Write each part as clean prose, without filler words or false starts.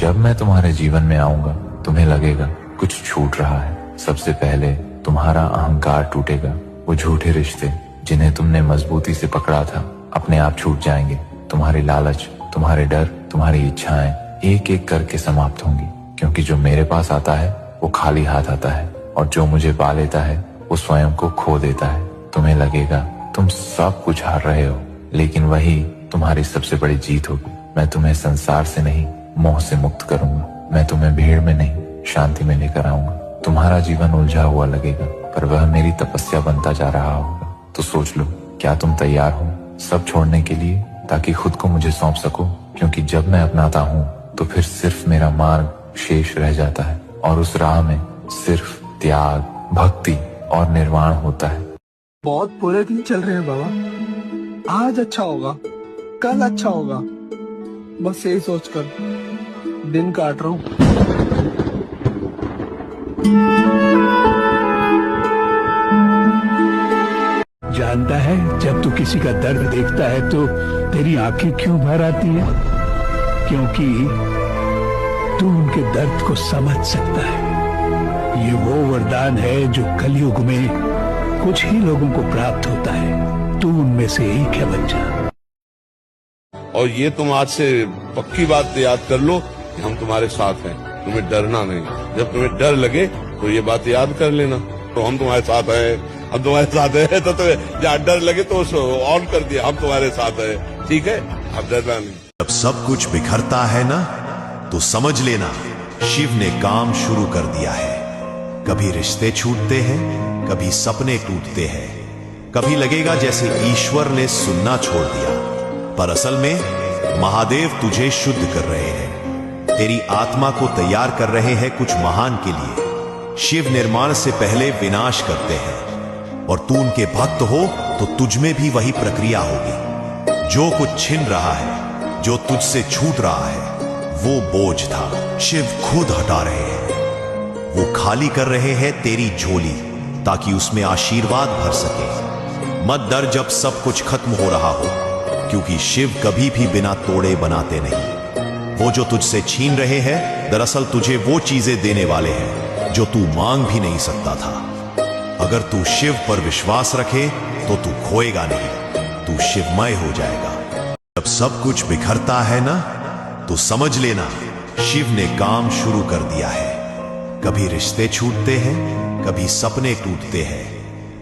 जब मैं तुम्हारे जीवन में आऊंगा तुम्हें लगेगा कुछ छूट रहा है। सबसे पहले तुम्हारा अहंकार टूटेगा। वो झूठे रिश्ते जिन्हें तुमने मजबूती से पकड़ा था अपने आप छूट जाएंगे। तुम्हारी लालच, तुम्हारे डर, तुम्हारी इच्छाएं एक एक करके समाप्त होंगी, क्योंकि जो मेरे पास आता है वो खाली हाथ आता है और जो मुझे पा लेता है वो स्वयं को खो देता है। तुम्हें लगेगा तुम सब कुछ हार रहे हो, लेकिन वही तुम्हारी सबसे बड़ी जीत होगी। मैं तुम्हें संसार से नहीं मोह से मुक्त करूंगा। मैं तुम्हें भीड़ में नहीं शांति में लेकर आऊंगा। तुम्हारा जीवन उलझा हुआ लगेगा, पर वह मेरी तपस्या बनता जा रहा होगा। तो सोच लो, क्या तुम तैयार हो सब छोड़ने के लिए, ताकि खुद को मुझे सौंप सको? क्योंकि जब मैं अपनाता हूँ तो फिर सिर्फ मेरा मार्ग शेष रह जाता है और उस राह में सिर्फ त्याग, भक्ति और निर्वाण होता है। बहुत बुरे दिन चल रहे हैं बाबा। आज अच्छा होगा, कल अच्छा होगा, बस यही सोचकर दिन काट रहा हूँ। जानता है, जब तू किसी का दर्द देखता है तो तेरी आंखें क्यों भर आती हैं? क्योंकि तू उनके दर्द को समझ सकता है। ये वो वरदान है जो कलयुग में कुछ ही लोगों को प्राप्त होता है। तू उनमें से एक है बच्चा। और ये तुम आज से पक्की बात याद कर लो कि हम तुम्हारे साथ हैं, तुम्हें डरना नहीं। जब तुम्हें डर लगे तो ये बात याद कर लेना, तो हम तुम्हारे साथ हैं, हम तुम्हारे साथ हैं। तो तुम्हें जहाँ डर लगे तो ऑन कर दिया, हम तुम्हारे साथ हैं, ठीक है? अब डरना नहीं। जब सब कुछ बिखरता है ना, तो समझ लेना शिव ने काम शुरू कर दिया है। कभी रिश्ते छूटते हैं, कभी सपने टूटते हैं, कभी लगेगा जैसे ईश्वर ने सुनना छोड़ दिया, पर असल में महादेव तुझे शुद्ध कर रहे हैं। तेरी आत्मा को तैयार कर रहे हैं कुछ महान के लिए। शिव निर्माण से पहले विनाश करते हैं, और तू उनके भक्त हो तो तुझ में भी वही प्रक्रिया होगी। जो कुछ छिन रहा है, जो तुझसे छूट रहा है, वो बोझ था, शिव खुद हटा रहे हैं। वो खाली कर रहे हैं तेरी झोली, ताकि उसमें आशीर्वाद भर सके। मत डर जब सब कुछ खत्म हो रहा हो, क्योंकि शिव कभी भी बिना तोड़े बनाते नहीं। वो जो तुझसे छीन रहे हैं, दरअसल तुझे वो चीजें देने वाले हैं जो तू मांग भी नहीं सकता था। अगर तू शिव पर विश्वास रखे तो तू खोएगा नहीं, तू शिवमय हो जाएगा। जब सब कुछ बिखरता है ना, तो समझ लेना शिव ने काम शुरू कर दिया है। कभी रिश्ते छूटते हैं, कभी सपने टूटते हैं,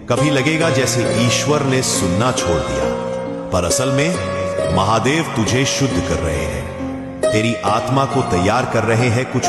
कभी लगेगा जैसे ईश्वर ने सुनना छोड़ दिया, पर असल में महादेव तुझे शुद्ध कर रहे हैं। तेरी आत्मा को तैयार कर रहे हैं कुछ